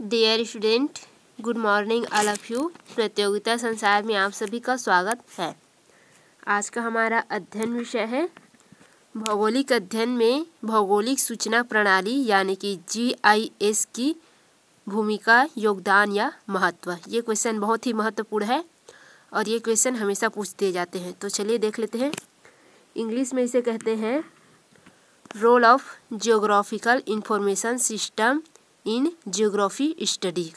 Dear student, good morning all of you. प्रतियोगिता संसार में आप सभी का स्वागत है। आज का हमारा अध्ययन विषय है भौगोलिक अध्ययन में भौगोलिक सूचना प्रणाली यानी कि GIS की भूमिका, योगदान या महत्व। ये क्वेश्चन बहुत ही महत्वपूर्ण है और ये क्वेश्चन हमेशा पूछ दिए जाते हैं। तो चलिए देख लेते हैं। इंग्लिश में इसे कहते हैं role of geographical information system in geography study,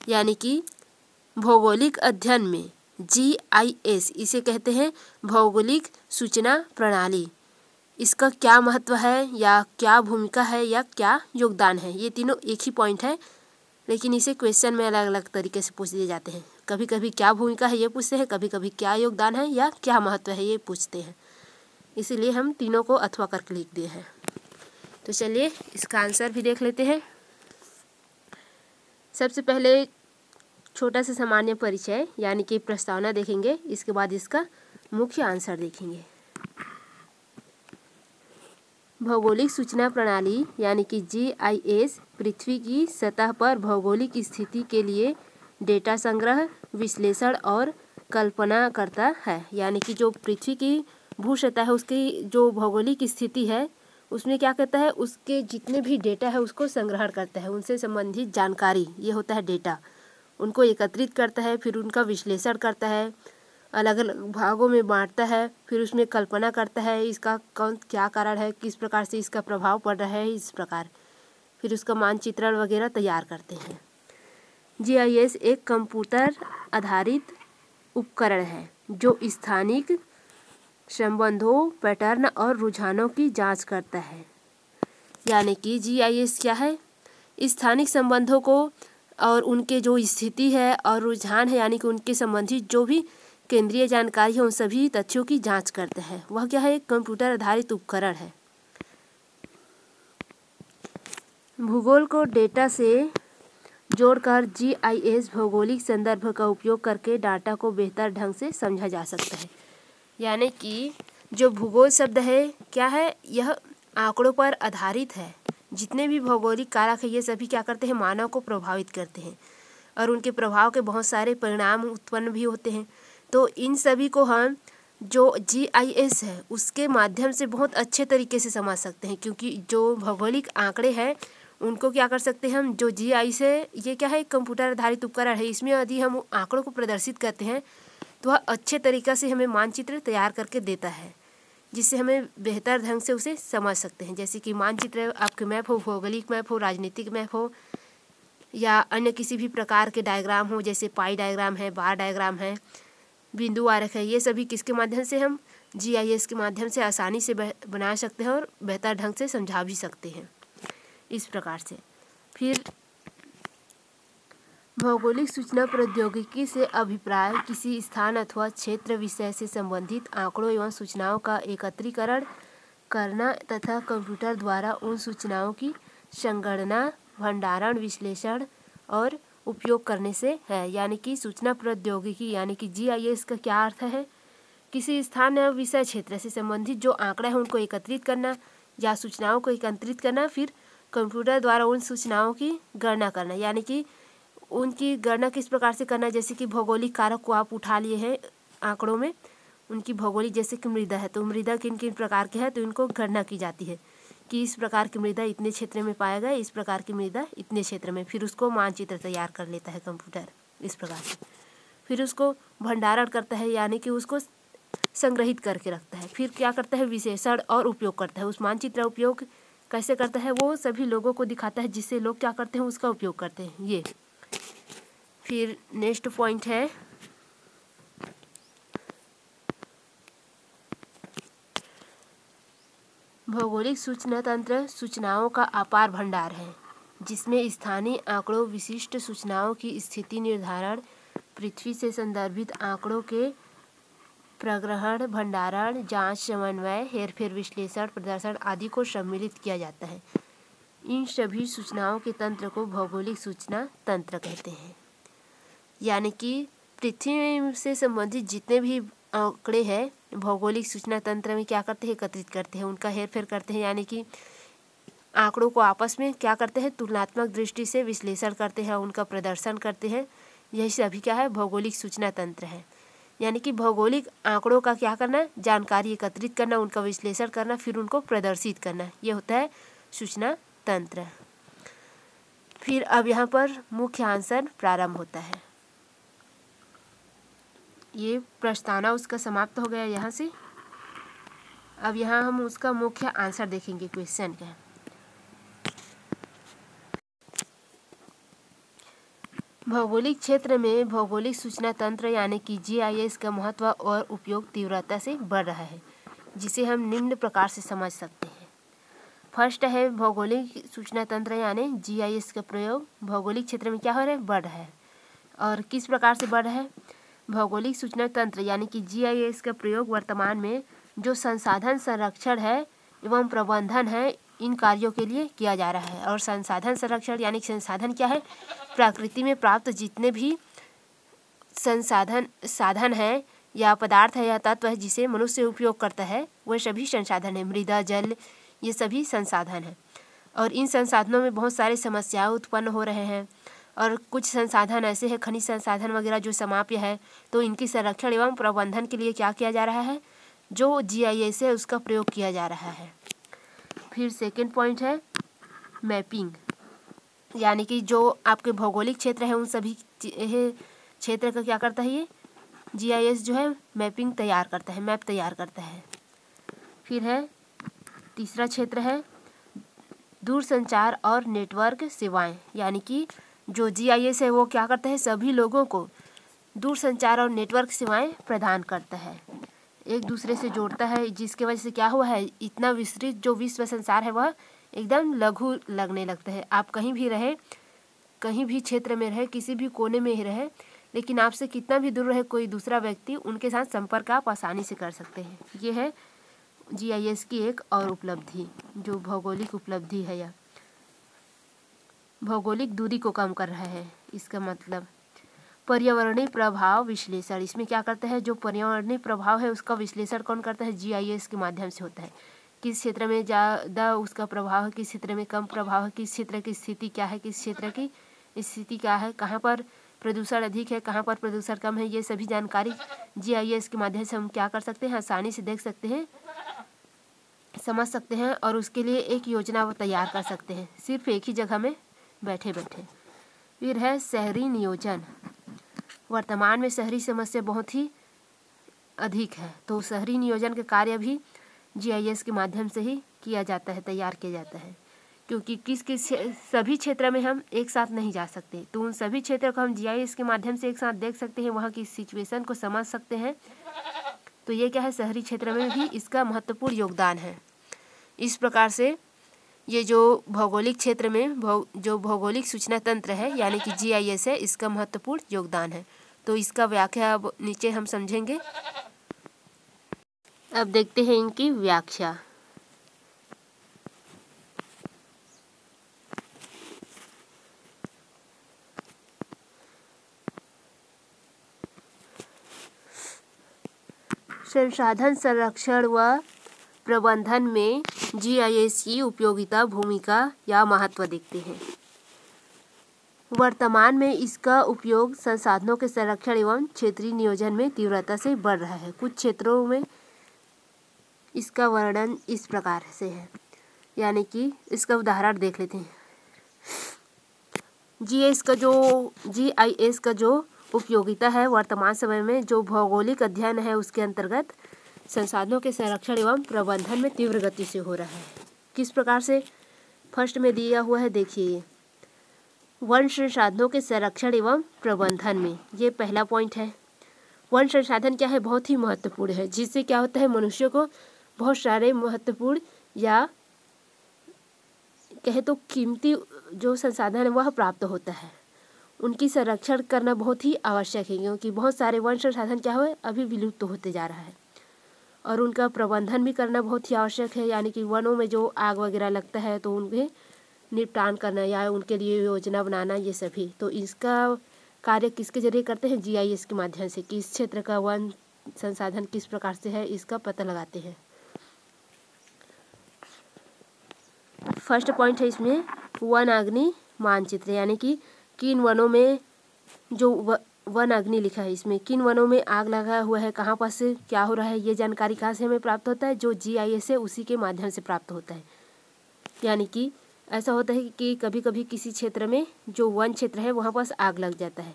यानी कि भौगोलिक अध्ययन में GIS इसे कहते हैं भौगोलिक सूचना प्रणाली। इसका क्या महत्व है या क्या भूमिका है या क्या योगदान है, ये तीनों एक ही पॉइंट है, लेकिन इसे क्वेश्चन में अलग अलग तरीके से पूछ दिए जाते हैं। कभी कभी क्या भूमिका है ये पूछते हैं, कभी कभी क्या योगदान है या क्या महत्व है ये पूछते हैं। इसीलिए हम तीनों को अथवा करके लिख दिए हैं। तो चलिए इसका आंसर भी देख लेते हैं। सबसे पहले छोटा सा सामान्य परिचय यानी कि प्रस्तावना देखेंगे, इसके बाद इसका मुख्य आंसर देखेंगे। भौगोलिक सूचना प्रणाली यानी कि GIS पृथ्वी की सतह पर भौगोलिक स्थिति के लिए डेटा संग्रह, विश्लेषण और कल्पना करता है। यानी कि जो पृथ्वी की भू सतह है उसकी जो भौगोलिक स्थिति है उसमें क्या करता है, उसके जितने भी डेटा है उसको संग्रहण करता है, उनसे संबंधित जानकारी, ये होता है डेटा, उनको एकत्रित करता है, फिर उनका विश्लेषण करता है, अलग अलग भागों में बांटता है, फिर उसमें कल्पना करता है इसका कौन क्या कारण है, किस प्रकार से इसका प्रभाव पड़ रहा है, इस प्रकार फिर उसका मानचित्रण वगैरह तैयार करते हैं। GIS एक कंप्यूटर आधारित उपकरण है जो स्थानिक संबंधों, पैटर्न और रुझानों की जांच करता है। यानी कि GIS क्या है, स्थानिक संबंधों को और उनके जो स्थिति है और रुझान है यानी कि उनके संबंधित जो भी केंद्रीय जानकारी है उन सभी तथ्यों की जांच करता है। वह क्या है, एक कंप्यूटर आधारित उपकरण है। भूगोल को डेटा से जोड़कर GIS भौगोलिक संदर्भ का उपयोग करके डाटा को बेहतर ढंग से समझा जा सकता है। यानी कि जो भूगोल शब्द है क्या है, यह आंकड़ों पर आधारित है। जितने भी भौगोलिक कारक है ये सभी क्या करते हैं, मानव को प्रभावित करते हैं और उनके प्रभाव के बहुत सारे परिणाम उत्पन्न भी होते हैं। तो इन सभी को हम जो GIS है उसके माध्यम से बहुत अच्छे तरीके से समझ सकते हैं, क्योंकि जो भौगोलिक आंकड़े हैं उनको क्या कर सकते हैं हम, जो GIS है ये क्या है, कंप्यूटर आधारित उपकरण है, इसमें यदि हम आंकड़ों को प्रदर्शित करते हैं तो वह अच्छे तरीक़े से हमें मानचित्र तैयार करके देता है, जिससे हमें बेहतर ढंग से उसे समझ सकते हैं। जैसे कि मानचित्र आपके मैप हो, भौगोलिक मैप हो, राजनीतिक मैप हो या अन्य किसी भी प्रकार के डायग्राम हो, जैसे पाई डायग्राम है, बार डायग्राम है, बिंदु आरेख है, ये सभी किसके माध्यम से हम GIS के माध्यम से आसानी से बना सकते हैं और बेहतर ढंग से समझा भी सकते हैं इस प्रकार से। फिर भौगोलिक सूचना प्रौद्योगिकी से अभिप्राय किसी स्थान अथवा क्षेत्र विषय से संबंधित आंकड़ों एवं सूचनाओं का एकत्रीकरण करना तथा कंप्यूटर द्वारा उन सूचनाओं की संगणना, भंडारण, विश्लेषण और उपयोग करने से है। यानी कि सूचना प्रौद्योगिकी यानी कि GIS का क्या अर्थ है, किसी स्थान या विषय क्षेत्र से संबंधित जो आंकड़ा है उनको एकत्रित करना या सूचनाओं को एकत्रित करना, फिर कंप्यूटर द्वारा उन सूचनाओं की गणना करना। यानी कि उनकी गणना किस प्रकार से करना, जैसे कि भौगोलिक कारक को आप उठा लिए हैं आंकड़ों में, उनकी भौगोलिक, जैसे कि मृदा है तो मृदा किन किन प्रकार के है तो इनको गणना की जाती है कि इस प्रकार की मृदा इतने क्षेत्र में पाया गया, इस प्रकार की मृदा इतने क्षेत्र में, फिर उसको मानचित्र तैयार कर लेता है कंप्यूटर इस प्रकार से। फिर उसको भंडारण करता है यानी कि उसको संग्रहित करके रखता है। फिर क्या करता है, विश्लेषण और उपयोग करता है। उस मानचित्र उपयोग कैसे करता है वो सभी लोगों को दिखाता है, जिससे लोग क्या करते हैं उसका उपयोग करते हैं ये। फिर नेक्स्ट पॉइंट है भौगोलिक सूचना तंत्र सूचनाओं का अपार भंडार है, जिसमें स्थानीय आंकड़ों, विशिष्ट सूचनाओं की स्थिति निर्धारण, पृथ्वी से संदर्भित आंकड़ों के प्रग्रहण, भंडारण, जांच, समन्वय, हेरफेर, विश्लेषण, प्रदर्शन आदि को सम्मिलित किया जाता है। इन सभी सूचनाओं के तंत्र को भौगोलिक सूचना तंत्र कहते हैं। यानी कि पृथ्वी से संबंधित जितने भी आंकड़े हैं भौगोलिक सूचना तंत्र में क्या करते हैं, एकत्रित करते हैं, उनका हेरफेर करते हैं। यानी कि आंकड़ों को आपस में क्या करते हैं, तुलनात्मक दृष्टि से विश्लेषण करते हैं, उनका प्रदर्शन करते हैं। यही सभी क्या है, भौगोलिक सूचना तंत्र है। यानी कि भौगोलिक आंकड़ों का क्या करना, जानकारी एकत्रित करना, उनका विश्लेषण करना, फिर उनको प्रदर्शित करना, ये होता है सूचना तंत्र। फिर अब यहाँ पर मुख्य आंसर प्रारंभ होता है। ये प्रस्तावना उसका समाप्त हो गया यहाँ से। अब यहाँ हम उसका मुख्य आंसर देखेंगे क्वेश्चन का। भौगोलिक क्षेत्र में भौगोलिक सूचना तंत्र यानी कि GIS का महत्व और उपयोग तीव्रता से बढ़ रहा है, जिसे हम निम्न प्रकार से समझ सकते हैं। फर्स्ट है भौगोलिक सूचना तंत्र यानी GIS का प्रयोग भौगोलिक क्षेत्र में क्या हो रहा है, बढ़ रहा है। और किस प्रकार से बढ़ रहा है, भौगोलिक सूचना तंत्र यानी कि GIS का प्रयोग वर्तमान में जो संसाधन संरक्षण है एवं प्रबंधन है, इन कार्यों के लिए किया जा रहा है। और संसाधन संरक्षण यानी संसाधन क्या है, प्रकृति में प्राप्त जितने भी साधन है या पदार्थ है या तत्व है जिसे मनुष्य उपयोग करता है, वह सभी संसाधन है। मृदा, जल, ये सभी संसाधन हैं। और इन संसाधनों में बहुत सारे समस्याएं उत्पन्न हो रहे हैं। और कुछ संसाधन ऐसे हैं, खनिज संसाधन वगैरह जो समाप्य है, तो इनकी संरक्षण एवं प्रबंधन के लिए क्या किया जा रहा है, जो GIS है उसका प्रयोग किया जा रहा है। फिर सेकंड पॉइंट है मैपिंग, यानी कि जो आपके भौगोलिक क्षेत्र है उन सभी क्षेत्र का क्या करता है, ये GIS जो है मैपिंग तैयार करता है, मैप तैयार करता है। फिर है तीसरा क्षेत्र है दूरसंचार और नेटवर्क सेवाएं, यानी कि जो GIS है वो क्या करता है, सभी लोगों को दूरसंचार और नेटवर्क सेवाएं प्रदान करता है, एक दूसरे से जोड़ता है, जिसके वजह से क्या हुआ है, इतना विस्तृत जो विश्व संसार है वह एकदम लघु लगने लगता है। आप कहीं भी रहे, कहीं भी क्षेत्र में रहे, किसी भी कोने में ही रहे, लेकिन आपसे कितना भी दूर रहे कोई दूसरा व्यक्ति, उनके साथ संपर्क आप आसानी से कर सकते हैं। ये है GIS की एक और उपलब्धि, जो भौगोलिक उपलब्धि है। यह भौगोलिक दूरी को कम कर रहा है। इसका मतलब पर्यावरणीय प्रभाव विश्लेषण, इसमें क्या करता है, जो पर्यावरणीय प्रभाव है उसका विश्लेषण कौन करता है, GIS के माध्यम से होता है। किस क्षेत्र में ज़्यादा उसका प्रभाव है, किस क्षेत्र में कम प्रभाव है, किस क्षेत्र की स्थिति क्या है, किस क्षेत्र की स्थिति क्या है, कहाँ पर प्रदूषण अधिक है, कहाँ पर प्रदूषण कम है, ये सभी जानकारी GIS के माध्यम से हम क्या कर सकते हैं, आसानी से देख सकते हैं, समझ सकते हैं, और उसके लिए एक योजना वो तैयार कर सकते हैं, सिर्फ एक ही जगह में बैठे बैठे। फिर है शहरी नियोजन, वर्तमान में शहरी समस्या बहुत ही अधिक है, तो शहरी नियोजन के कार्य भी GIS के माध्यम से ही किया जाता है, तैयार किया जाता है। क्योंकि किस सभी क्षेत्र में हम एक साथ नहीं जा सकते, तो उन सभी क्षेत्रों को हम GIS के माध्यम से एक साथ देख सकते हैं, वहाँ की सिचुएशन को समझ सकते हैं। तो ये क्या है, शहरी क्षेत्र में भी इसका महत्वपूर्ण योगदान है। इस प्रकार से ये जो भौगोलिक क्षेत्र में जो भौगोलिक सूचना तंत्र है यानी कि GIS है, इसका महत्वपूर्ण योगदान है। तो इसका व्याख्या अब नीचे हम समझेंगे। अब देखते हैं इनकी व्याख्या। संसाधन संरक्षण व प्रबंधन में GIS की उपयोगिता, भूमिका या महत्व देखते हैं। वर्तमान में इसका उपयोग संसाधनों के संरक्षण एवं क्षेत्रीय नियोजन में तीव्रता से बढ़ रहा है। कुछ क्षेत्रों में इसका वर्णन इस प्रकार से है, यानी कि इसका उदाहरण देख लेते हैं। GIS का जो उपयोगिता है वर्तमान समय में जो भौगोलिक अध्ययन है उसके अंतर्गत संसाधनों के संरक्षण एवं प्रबंधन में तीव्र गति से हो रहा है। किस प्रकार से, फर्स्ट में दिया हुआ है, देखिए, वन संसाधनों के संरक्षण एवं प्रबंधन में, ये पहला पॉइंट है। वन संसाधन क्या है, बहुत ही महत्वपूर्ण है, जिससे क्या होता है, मनुष्य को बहुत सारे महत्वपूर्ण या कहे तो कीमती जो संसाधन है वह प्राप्त होता है। उनकी संरक्षण करना बहुत ही आवश्यक है, क्योंकि बहुत सारे वन संसाधन क्या हुए अभी विलुप्त होते जा रहा है, और उनका प्रबंधन भी करना बहुत ही आवश्यक है। यानी कि वनों में जो आग वगैरह लगता है तो उनके निपटान करना या उनके लिए योजना बनाना, ये सभी तो इसका कार्य किसके जरिए करते हैं, GIS के माध्यम से। किस क्षेत्र का वन संसाधन किस प्रकार से है इसका पता लगाते हैं। फर्स्ट पॉइंट है इसमें वन अग्नि मानचित्र, यानी कि किन वनों में जो वन अग्नि लिखा है इसमें किन वनों में आग लगा हुआ है, कहाँ पर से क्या हो रहा है, ये जानकारी कहाँ से हमें प्राप्त होता है, जो GIS है उसी के माध्यम से प्राप्त होता है। यानी कि ऐसा होता है कि कभी कभी किसी क्षेत्र में जो वन क्षेत्र है वहाँ पर आग लग जाता है,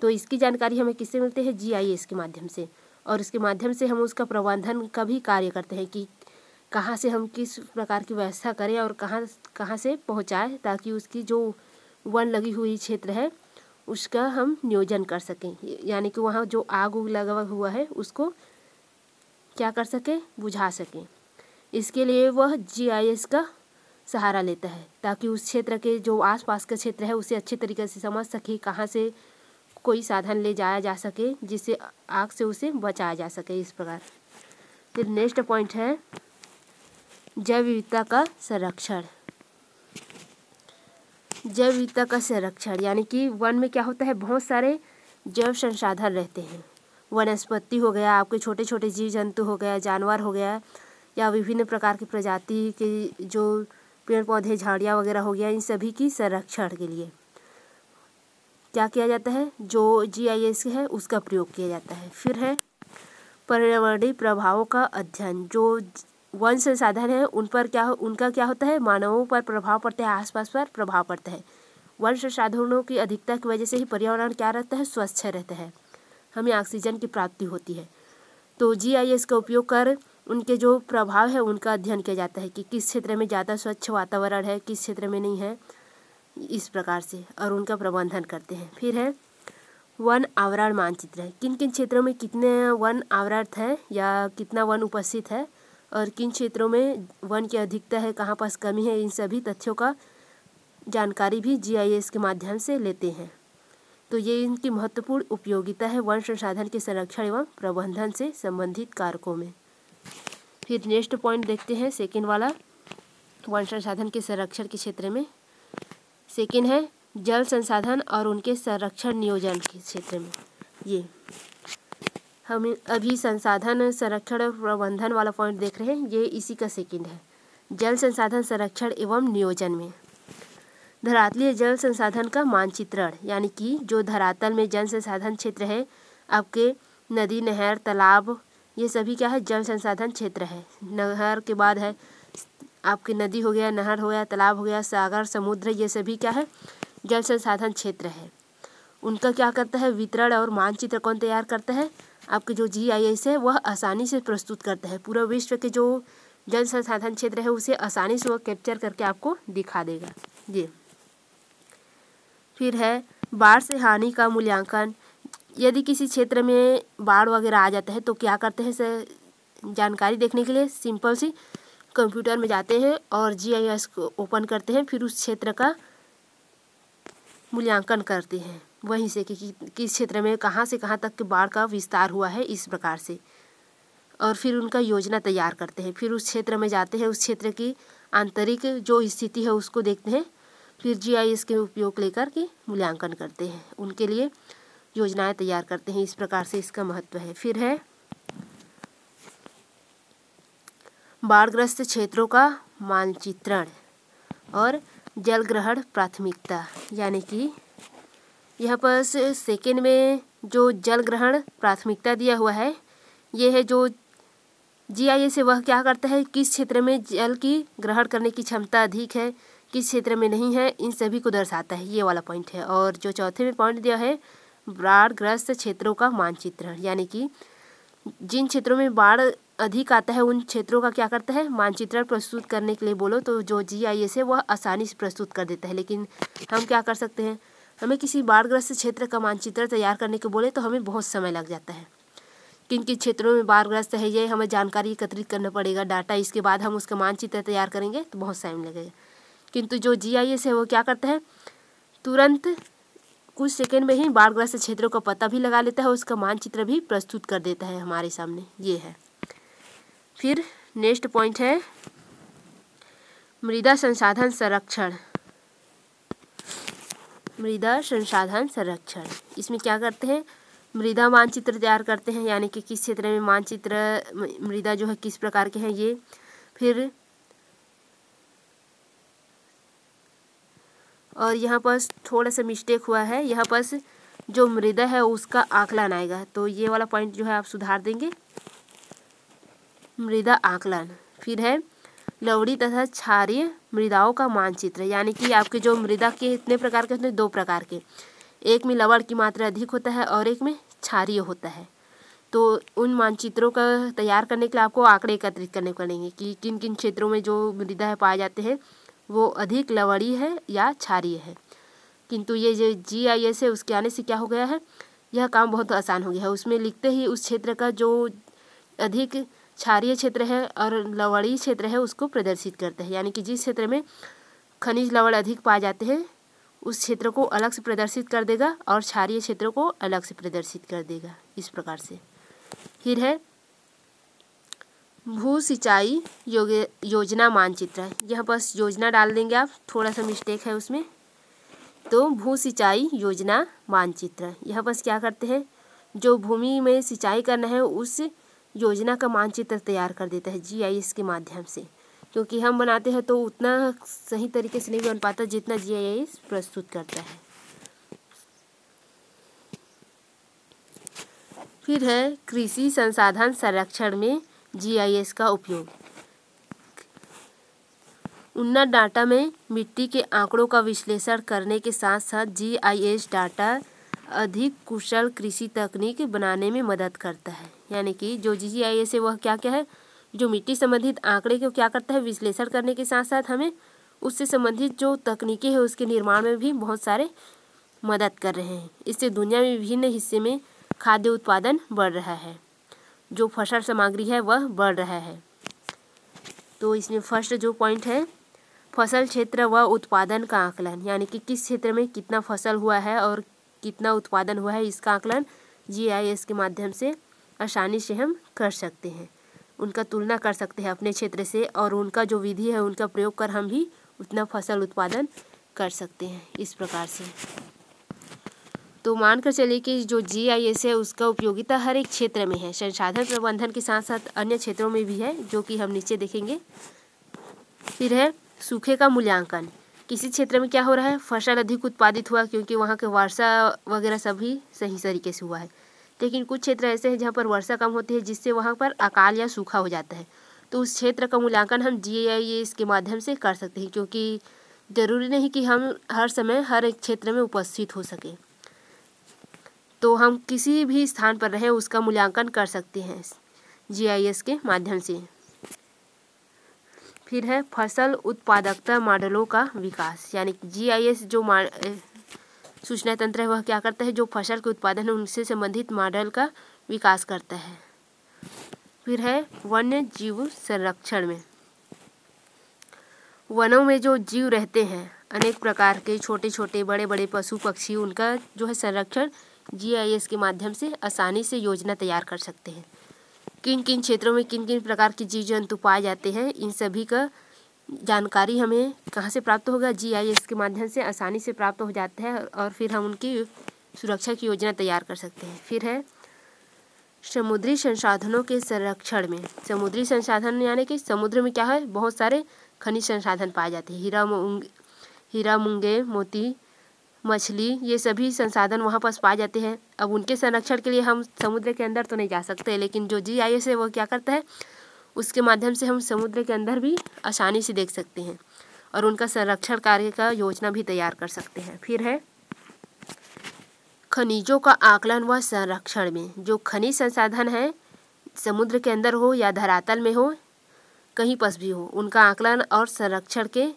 तो इसकी जानकारी हमें किससे मिलती है, GIS के माध्यम से। और इसके माध्यम से हम उसका प्रबंधन का भी कार्य करते हैं कि कहाँ से हम किस प्रकार की व्यवस्था करें और कहाँ से पहुँचाएँ, ताकि उसकी जो वन लगी हुई क्षेत्र है उसका हम नियोजन कर सकें, यानी कि वहाँ जो आग उग लगा हुआ है उसको क्या कर सकें, बुझा सकें। इसके लिए वह GIS का सहारा लेता है, ताकि उस क्षेत्र के जो आसपास का क्षेत्र है उसे अच्छी तरीके से समझ सके, कहाँ से कोई साधन ले जाया जा सके जिससे आग से उसे बचाया जा सके, इस प्रकार। फिर नेक्स्ट पॉइंट है जैव विविधता का संरक्षण। जैव विविधता का संरक्षण यानी कि वन में क्या होता है, बहुत सारे जैव संसाधन रहते हैं। वनस्पति हो गया, आपके छोटे छोटे जीव जंतु हो गया, जानवर हो गया, या विभिन्न प्रकार की प्रजाति के जो पेड़ पौधे झाड़ियाँ वगैरह हो गया, इन सभी की संरक्षण के लिए क्या किया जाता है, जो GIS है उसका प्रयोग किया जाता है। फिर है पर्यावरणीय प्रभावों का अध्ययन। जो वन संसाधन है उनका क्या होता है, मानवों पर प्रभाव पड़ता है, आसपास पर प्रभाव पड़ता है। वन संसाधनों की अधिकता की वजह से ही पर्यावरण क्या रहता है, स्वच्छ रहता है, हमें ऑक्सीजन की प्राप्ति होती है। तो GIS का उपयोग कर उनके जो प्रभाव है उनका अध्ययन किया जाता है कि किस क्षेत्र में ज़्यादा स्वच्छ वातावरण है, किस क्षेत्र में नहीं है, इस प्रकार से, और उनका प्रबंधन करते हैं। फिर है वन आवरण मानचित्र है, किन किन क्षेत्रों में कितने वन आवरण है या कितना वन उपस्थित है और किन क्षेत्रों में वन की अधिकता है, कहाँ पास कमी है, इन सभी तथ्यों का जानकारी भी GIS के माध्यम से लेते हैं। तो ये इनकी महत्वपूर्ण उपयोगिता है वन संसाधन के संरक्षण एवं प्रबंधन से संबंधित कारकों में। फिर नेक्स्ट पॉइंट देखते हैं, सेकेंड वाला, वन संसाधन के संरक्षण के क्षेत्र में सेकेंड है जल संसाधन और उनके संरक्षण नियोजन के क्षेत्र में। ये हम अभी संसाधन संरक्षण और प्रबंधन वाला पॉइंट देख रहे हैं, ये इसी का सेकेंड है। जल संसाधन संरक्षण एवं नियोजन में धरातलीय जल संसाधन का मानचित्रण, यानी कि जो धरातल में जल संसाधन क्षेत्र है, आपके नदी, नहर, तालाब, ये सभी क्या है, जल संसाधन क्षेत्र है। नहर के बाद है आपकी नदी हो गया, नहर हो गया, तालाब हो गया, सागर, समुद्र, ये सभी क्या है, जल संसाधन क्षेत्र है। उनका क्या करता है, वितरण और मानचित्र कौन तैयार करता है, आपके जो GIS है वह आसानी से प्रस्तुत करता है। पूरा विश्व के जो जल संसाधन क्षेत्र है उसे आसानी से वह कैप्चर करके आपको दिखा देगा। ये फिर है बाढ़ से हानि का मूल्यांकन। यदि किसी क्षेत्र में बाढ़ वगैरह आ जाता है तो क्या करते हैं, जानकारी देखने के लिए सिंपल सी कंप्यूटर में जाते हैं और GIS को ओपन करते हैं, फिर उस क्षेत्र का मूल्यांकन करते हैं वहीं से कि किस क्षेत्र में कहाँ से कहाँ तक बाढ़ का विस्तार हुआ है, इस प्रकार से, और फिर उनका योजना तैयार करते हैं। फिर उस क्षेत्र में जाते हैं, उस क्षेत्र की आंतरिक जो स्थिति है उसको देखते हैं, फिर GIS के उपयोग लेकर के मूल्यांकन करते हैं, उनके लिए योजनाएं तैयार करते हैं। इस प्रकार से इसका महत्व है। फिर है बाढ़ग्रस्त क्षेत्रों का मानचित्रण और जल ग्रहण प्राथमिकता, यानी कि यहाँ पर सेकेंड में जो जल ग्रहण प्राथमिकता दिया हुआ है, ये है जो GIS है वह क्या करता है, किस क्षेत्र में जल की ग्रहण करने की क्षमता अधिक है, किस क्षेत्र में नहीं है, इन सभी को दर्शाता है, ये वाला पॉइंट है। और जो चौथे में पॉइंट दिया है बाढ़ग्रस्त क्षेत्रों का मानचित्रण, यानी कि जिन क्षेत्रों में बाढ़ अधिक आता है उन क्षेत्रों का क्या करता है, मानचित्रण प्रस्तुत करने के लिए बोलो तो जो GIS है वह आसानी से प्रस्तुत कर देता है। लेकिन हम क्या कर सकते हैं, हमें किसी बाढ़ग्रस्त क्षेत्र का मानचित्र तैयार करने को बोले तो हमें बहुत समय लग जाता है। किन किन क्षेत्रों में बाढ़ग्रस्त है ये हमें जानकारी एकत्रित करना पड़ेगा, डाटा, इसके बाद हम उसका मानचित्र तैयार करेंगे तो बहुत टाइम लगेगा। किंतु जो GIS है वो क्या करता है, तुरंत कुछ सेकंड में ही बाढ़ग्रस्त क्षेत्रों का पता भी लगा लेता है, उसका मानचित्र भी प्रस्तुत कर देता है हमारे सामने, ये है। फिर नेक्स्ट पॉइंट है मृदा संसाधन संरक्षण। मृदा संसाधन संरक्षण, इसमें क्या करते हैं, मृदा मानचित्र तैयार करते हैं, यानी कि किस क्षेत्र में मानचित्र मृदा जो है किस प्रकार के हैं ये। फिर और यहाँ पर थोड़ा सा मिस्टेक हुआ है, यहाँ पर जो मृदा है उसका आकलन आएगा, तो ये वाला पॉइंट जो है आप सुधार देंगे, मृदा आकलन। फिर है लवणी तथा क्षारीय मृदाओं का मानचित्र, यानी कि आपके जो मृदा के इतने प्रकार के होते हैं, 2 प्रकार के, एक में लवण की मात्रा अधिक होता है और एक में क्षारीय होता है। तो उन मानचित्रों का तैयार करने के लिए आपको आंकड़े एकत्रित करने पड़ेंगे कि किन किन क्षेत्रों में जो मृदा है पाए जाते हैं वो अधिक लवणीय है या क्षारीय है। किंतु ये जो GIS है उसके आने से क्या हो गया है, यह काम बहुत आसान हो गया है। उसमें लिखते ही उस क्षेत्र का जो अधिक क्षारीय क्षेत्र है और लवणीय क्षेत्र है उसको प्रदर्शित करता है, यानी कि जिस क्षेत्र में खनिज लवण अधिक पाए जाते हैं उस क्षेत्र को अलग से प्रदर्शित कर देगा और क्षारीय क्षेत्र को अलग से प्रदर्शित कर देगा, इस प्रकार से। फिर है भू सिंचाई योजना मानचित्र, यहाँ बस योजना डाल देंगे आप, थोड़ा सा मिस्टेक है उसमें। तो भू सिंचाई योजना मानचित्र, यहाँ बस क्या करते हैं, जो भूमि में सिंचाई करना है उस योजना का मानचित्र तैयार कर देता है GIS के माध्यम से, क्योंकि हम बनाते हैं तो उतना सही तरीके से नहीं बन पाता जितना GIS प्रस्तुत करता है। फिर है कृषि संसाधन संरक्षण में GIS का उपयोग। उन्नत डाटा में मिट्टी के आंकड़ों का विश्लेषण करने के साथ साथ GIS डाटा अधिक कुशल कृषि तकनीक बनाने में मदद करता है, यानी कि जो GIS है वह क्या क्या है, जो मिट्टी संबंधित आंकड़े को क्या करता है, विश्लेषण करने के साथ साथ हमें उससे संबंधित जो तकनीकें हैं उसके निर्माण में भी बहुत सारे मदद कर रहे हैं। इससे दुनिया में विभिन्न हिस्से में खाद्य उत्पादन बढ़ रहा है, जो फसल सामग्री है वह बढ़ रहा है। तो इसमें फर्स्ट जो पॉइंट है, फसल क्षेत्र व उत्पादन का आकलन, यानी कि किस क्षेत्र में कितना फसल हुआ है और कितना उत्पादन हुआ है इसका आकलन GIS के माध्यम से आसानी से हम कर सकते हैं, उनका तुलना कर सकते हैं अपने क्षेत्र से, और उनका जो विधि है उनका प्रयोग कर हम भी उतना फसल उत्पादन कर सकते हैं, इस प्रकार से। तो मानकर चलिए कि जो GIS है उसका उपयोगिता हर एक क्षेत्र में है, संसाधन प्रबंधन के साथ साथ अन्य क्षेत्रों में भी है, जो कि हम नीचे देखेंगे। फिर है सूखे का मूल्यांकन, किसी क्षेत्र में क्या हो रहा है, फसल अधिक उत्पादित हुआ क्योंकि वहाँ के वर्षा वगैरह सभी सही तरीके से हुआ है, लेकिन कुछ क्षेत्र ऐसे हैं जहाँ पर वर्षा कम होती है जिससे वहाँ पर अकाल या सूखा हो जाता है। तो उस क्षेत्र का मूल्यांकन हम GIS के माध्यम से कर सकते हैं, क्योंकि ज़रूरी नहीं कि हम हर समय हर एक क्षेत्र में उपस्थित हो सके, तो हम किसी भी स्थान पर रहे उसका मूल्यांकन कर सकते हैं GIS के माध्यम से। फिर है फसल उत्पादकता मॉडलों का विकास, यानी कि GIS जो सूचना तंत्र है वह क्या करता है, जो फसल के उत्पादन है उनसे संबंधित मॉडल का विकास करता है। फिर है वन्य जीव संरक्षण में, वनों में जो जीव रहते हैं अनेक प्रकार के छोटे छोटे बड़े बड़े पशु पक्षी, उनका जो है संरक्षण GIS के माध्यम से आसानी से योजना तैयार कर सकते हैं। किन किन क्षेत्रों में किन किन प्रकार के जीव जंतु पाए जाते हैं, इन सभी का जानकारी हमें कहाँ से प्राप्त होगा, GIS के माध्यम से आसानी से प्राप्त हो जाता है, और फिर हम उनकी सुरक्षा की योजना तैयार कर सकते हैं। फिर है समुद्री संसाधनों के संरक्षण में, समुद्री संसाधन यानी कि समुद्र में क्या है, बहुत सारे खनिज संसाधन पाए जाते हैं, हीरा मूंगे मोती मछली, ये सभी संसाधन वहाँ पास पाए जाते हैं। अब उनके संरक्षण के लिए हम समुद्र के अंदर तो नहीं जा सकते, लेकिन जो GIS है वो क्या करता है, उसके माध्यम से हम समुद्र के अंदर भी आसानी से देख सकते हैं और उनका संरक्षण कार्य का योजना भी तैयार कर सकते हैं। फिर है खनिजों का आकलन व संरक्षण में, जो खनिज संसाधन है समुद्र के अंदर हो या धरातल में हो, कहीं पर भी हो, उनका आकलन और संरक्षण के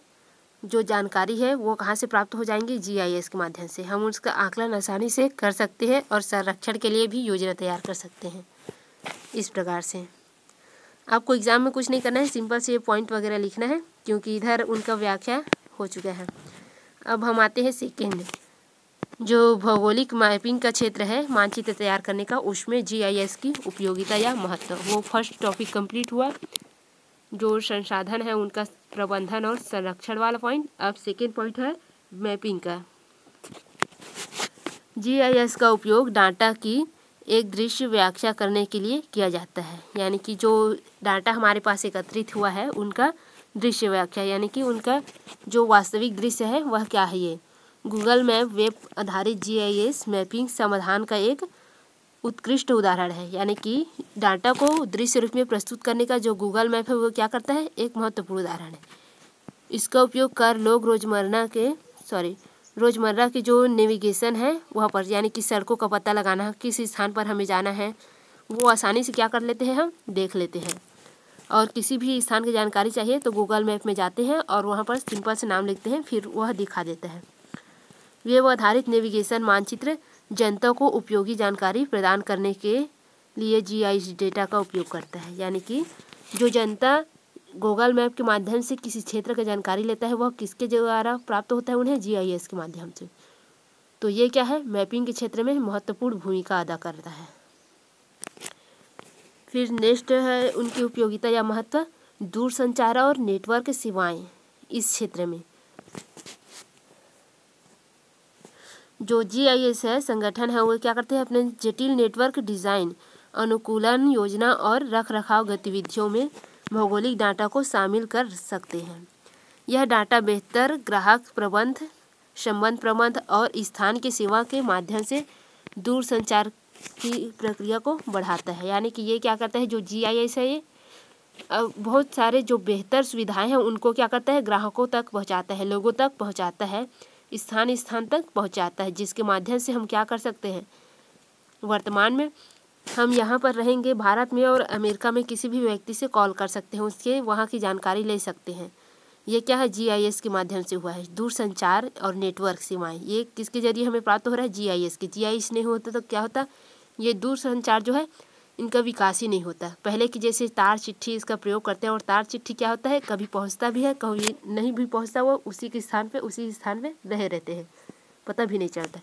जो जानकारी है वो कहाँ से प्राप्त हो जाएंगी, GIS के माध्यम से। हम उसका आकलन आसानी से कर सकते हैं और संरक्षण के लिए भी योजना तैयार कर सकते हैं, इस प्रकार से। आपको एग्ज़ाम में कुछ नहीं करना है, सिंपल से ये पॉइंट वगैरह लिखना है, क्योंकि इधर उनका व्याख्या हो चुका है। अब हम आते हैं सेकेंड, जो भौगोलिक मैपिंग का क्षेत्र है मानचित्र तैयार करने का, उसमें GIS की उपयोगिता या महत्व। वो फर्स्ट टॉपिक कंप्लीट हुआ, जो संसाधन है उनका प्रबंधन और संरक्षण वाला पॉइंट। अब सेकेंड पॉइंट है मैपिंग का। GIS का उपयोग डाटा की एक दृश्य व्याख्या करने के लिए किया जाता है, यानी कि जो डाटा हमारे पास एकत्रित हुआ है उनका दृश्य व्याख्या, यानी कि उनका जो वास्तविक दृश्य है वह क्या है। ये गूगल मैप वेब आधारित GIS मैपिंग समाधान का एक उत्कृष्ट उदाहरण है। यानी कि डाटा को दृश्य रूप में प्रस्तुत करने का जो गूगल मैप है वो क्या करता है, एक महत्वपूर्ण उदाहरण है। इसका उपयोग कर लोग रोजमर्रा की जो नेविगेशन है वह पर, यानी कि सड़कों का पता लगाना, किस स्थान पर हमें जाना है, वो आसानी से क्या कर लेते हैं, हम देख लेते हैं। और किसी भी स्थान की जानकारी चाहिए तो गूगल मैप में जाते हैं और वहाँ पर सिंपल से नाम लिखते हैं, फिर वह दिखा देता है। वेब आधारित नेविगेशन मानचित्र जनता को उपयोगी जानकारी प्रदान करने के लिए GIS डेटा का उपयोग करता है। यानी कि जो जनता गूगल मैप के माध्यम से किसी क्षेत्र की जानकारी लेता है वह किसके द्वारा प्राप्त होता है, उन्हें GIS के माध्यम से। तो ये क्या है, मैपिंग के क्षेत्र में महत्वपूर्ण भूमिका अदा करता है। फिर नेक्स्ट है उनकी उपयोगिता या महत्व, दूरसंचार और नेटवर्क सेवाएं। इस क्षेत्र में जो GIS है संगठन है वो क्या करते हैं, अपने जटिल नेटवर्क डिज़ाइन, अनुकूलन, योजना और रखरखाव गतिविधियों में भौगोलिक डाटा को शामिल कर सकते हैं। यह डाटा बेहतर ग्राहक संबंध प्रबंध और स्थान की सेवा के माध्यम से दूरसंचार की प्रक्रिया को बढ़ाता है। यानी कि ये क्या करता है, जो GIS है ये बहुत सारे जो बेहतर सुविधाएं हैं उनको क्या करता है, ग्राहकों तक पहुंचाता है, लोगों तक पहुंचाता है, स्थान तक पहुंचाता है, जिसके माध्यम से हम क्या कर सकते हैं, वर्तमान में हम यहाँ पर रहेंगे भारत में और अमेरिका में किसी भी व्यक्ति से कॉल कर सकते हैं, उसके वहाँ की जानकारी ले सकते हैं। ये क्या है, GIS के माध्यम से हुआ है। दूरसंचार और नेटवर्क सेवाएं ये किसके जरिए हमें प्राप्त हो रहा है, GIS के। GIS नहीं होता तो क्या होता, ये दूरसंचार जो है इनका विकास ही नहीं होता। पहले की जैसे तार चिट्ठी इसका प्रयोग करते हैं, और तार चिट्ठी क्या होता है, कभी पहुँचता भी है कभी नहीं भी पहुँचता, वो उसी के स्थान पर रहे रहते हैं, पता भी नहीं चलता।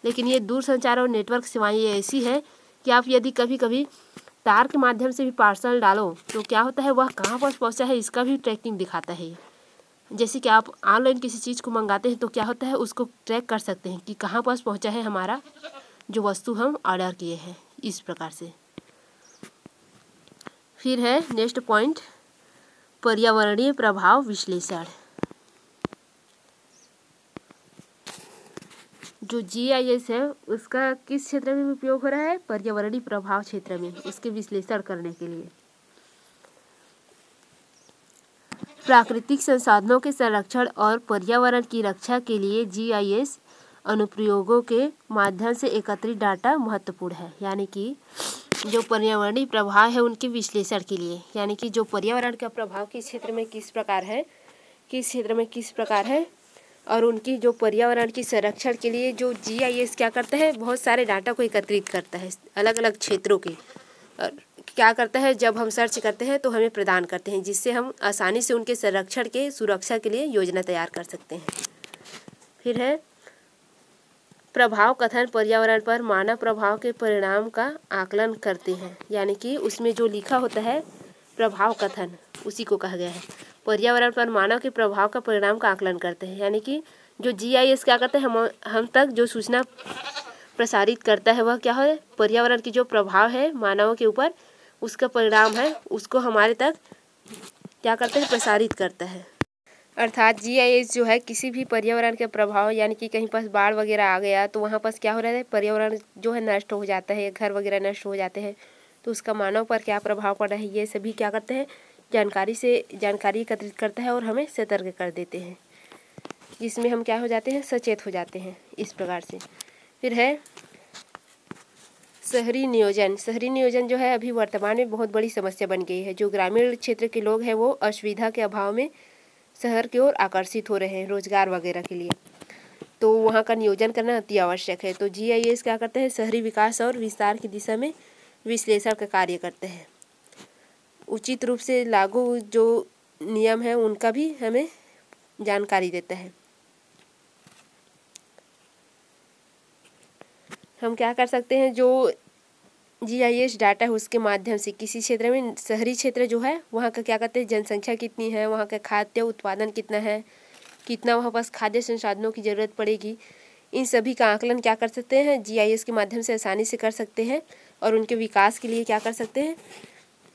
लेकिन ये दूरसंचार और नेटवर्क सेवाएँ ये ऐसी है कि आप यदि कभी कभी तार के माध्यम से भी पार्सल डालो तो क्या होता है, वह कहाँ पर पहुँचा है इसका भी ट्रैकिंग दिखाता है। जैसे कि आप ऑनलाइन किसी चीज़ को मंगाते हैं तो क्या होता है, उसको ट्रैक कर सकते हैं कि कहाँ पर पहुँचा है हमारा जो वस्तु हम ऑर्डर किए हैं, इस प्रकार से। फिर है नेक्स्ट पॉइंट, पर्यावरणीय प्रभाव विश्लेषण। जो GIS है उसका किस क्षेत्र में उपयोग हो रहा है, पर्यावरणीय प्रभाव क्षेत्र में, इसके विश्लेषण करने के लिए। प्राकृतिक संसाधनों के संरक्षण और पर्यावरण की रक्षा के लिए GIS अनुप्रयोगों के माध्यम से एकत्रित डाटा महत्वपूर्ण है। यानी कि जो पर्यावरणीय प्रभाव है उनके विश्लेषण के लिए, यानी कि जो पर्यावरण का प्रभाव किस क्षेत्र में किस प्रकार है, और उनकी जो पर्यावरण की संरक्षण के लिए जो GIS क्या करता है, बहुत सारे डाटा को एकत्रित करता है अलग अलग क्षेत्रों के, और क्या करता है, जब हम सर्च करते हैं तो हमें प्रदान करते हैं, जिससे हम आसानी से उनके संरक्षण के सुरक्षा के लिए योजना तैयार कर सकते हैं। फिर है प्रभाव कथन, पर्यावरण पर मानव प्रभाव के परिणाम का आकलन करते हैं। यानी कि उसमें जो लिखा होता है प्रभाव कथन, उसी को कहा गया है। पर्यावरण पर मानव के प्रभाव का परिणाम का आकलन करते हैं। यानी कि जो GIS क्या करते हैं, हम तक जो सूचना प्रसारित करता है वह क्या है, पर्यावरण की जो प्रभाव है मानवों के ऊपर, उसका परिणाम है, उसको हमारे तक क्या करते हैं, प्रसारित करता है। अर्थात GIS जो है किसी भी पर्यावरण के प्रभाव, यानी कि कहीं पर बाढ़ वगैरह आ गया तो वहाँ पर क्या हो रहा है, पर्यावरण जो है नष्ट हो जाता है, घर वगैरह नष्ट हो जाते हैं, तो उसका मानव पर क्या प्रभाव पड़ रहा है, ये सभी क्या करते हैं, जानकारी एकत्रित करता है और हमें सतर्क कर देते हैं, जिसमें हम क्या हो जाते हैं, सचेत हो जाते हैं, इस प्रकार से। फिर है शहरी नियोजन जो है अभी वर्तमान में बहुत बड़ी समस्या बन गई है। जो ग्रामीण क्षेत्र के लोग हैं वो असुविधा के अभाव में शहर की ओर आकर्षित हो रहे हैं रोजगार वगैरह के लिए, तो वहाँ का नियोजन करना अति आवश्यक है। तो GIS क्या करते हैं, शहरी विकास और विस्तार की दिशा में विश्लेषण का कार्य करते हैं। उचित रूप से लागू जो नियम है उनका भी हमें जानकारी देता है। हम क्या कर सकते हैं, जो GIS डाटा है उसके माध्यम से किसी क्षेत्र में, शहरी क्षेत्र जो है वहाँ का क्या करते हैं, जनसंख्या कितनी है, वहाँ का खाद्य उत्पादन कितना है, कितना वहाँ पास खाद्य संसाधनों की ज़रूरत पड़ेगी, इन सभी का आकलन क्या कर सकते हैं, GIS के माध्यम से आसानी से कर सकते हैं। और उनके विकास के लिए क्या कर सकते हैं,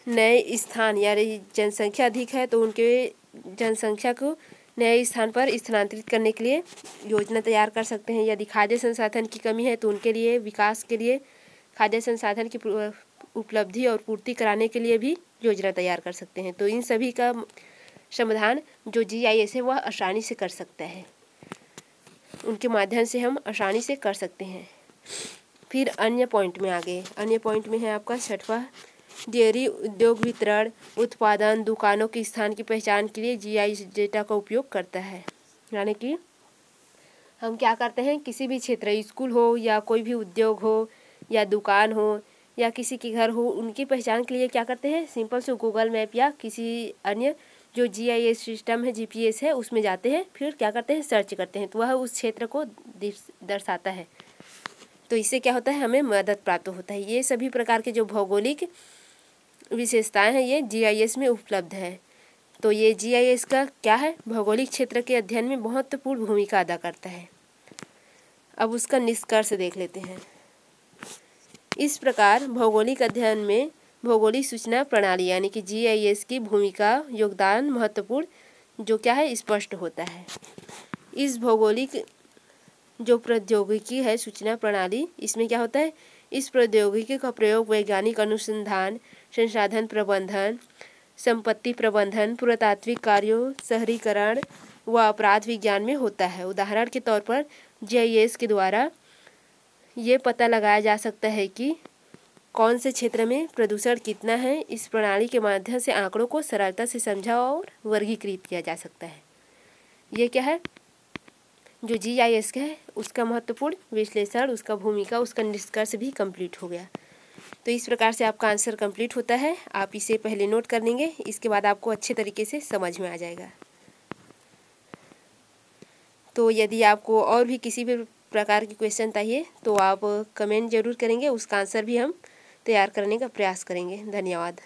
नए स्थान, यानी जनसंख्या अधिक है तो उनके जनसंख्या को नए स्थान पर स्थानांतरित करने के लिए योजना तैयार कर सकते हैं। यदि खाद्य संसाधन की कमी है तो उनके लिए विकास के लिए खाद्य संसाधन की उपलब्धि और पूर्ति कराने के लिए भी योजना तैयार कर सकते हैं। तो इन सभी का समाधान जो GIS है वह आसानी से कर सकता है, उनके माध्यम से हम आसानी से कर सकते हैं। फिर अन्य पॉइंट में आगे, अन्य पॉइंट में है आपका 6वां, डेयरी उद्योग वितरण उत्पादन दुकानों के स्थान की पहचान के लिए GIS डेटा का उपयोग करता है। यानी कि हम क्या करते हैं, किसी भी क्षेत्र, स्कूल हो या कोई भी उद्योग हो या दुकान हो या किसी के घर हो, उनकी पहचान के लिए क्या करते हैं, सिंपल से गूगल मैप या किसी अन्य जो GIS सिस्टम है, GPS है, उसमें जाते हैं, फिर क्या करते हैं, सर्च करते हैं, तो वह उस क्षेत्र को दर्शाता है। तो इससे क्या होता है, हमें मदद प्राप्त होता है। ये सभी प्रकार के जो भौगोलिक विशेषताएं हैं ये GIS में उपलब्ध है। तो ये GIS का क्या है, भौगोलिक क्षेत्र के अध्ययन में महत्वपूर्ण भूमिका अदा करता है। अब उसका निष्कर्ष देख लेते हैं। इस प्रकार भौगोलिक अध्ययन में भौगोलिक सूचना प्रणाली यानी कि GIS की भूमिका योगदान महत्वपूर्ण जो क्या है स्पष्ट होता है। इस भौगोलिक जो प्रौद्योगिकी है सूचना प्रणाली, इसमें क्या होता है, इस प्रौद्योगिकी का प्रयोग वैज्ञानिक अनुसंधान, संसाधन प्रबंधन, संपत्ति प्रबंधन, पुरातात्विक कार्यों, शहरीकरण व अपराध विज्ञान में होता है। उदाहरण के तौर पर GIS के द्वारा ये पता लगाया जा सकता है कि कौन से क्षेत्र में प्रदूषण कितना है। इस प्रणाली के माध्यम से आंकड़ों को सरलता से समझा और वर्गीकृत किया जा सकता है। ये क्या है, जो GIS का है उसका महत्वपूर्ण विश्लेषण, उसका भूमिका, उसका निष्कर्ष भी कंप्लीट हो गया। तो इस प्रकार से आपका आंसर कंप्लीट होता है। आप इसे पहले नोट कर लेंगे, इसके बाद आपको अच्छे तरीके से समझ में आ जाएगा। तो यदि आपको और भी किसी भी प्रकार की क्वेश्चन चाहिए तो आप कमेंट जरूर करेंगे, उसका आंसर भी हम तैयार करने का प्रयास करेंगे। धन्यवाद।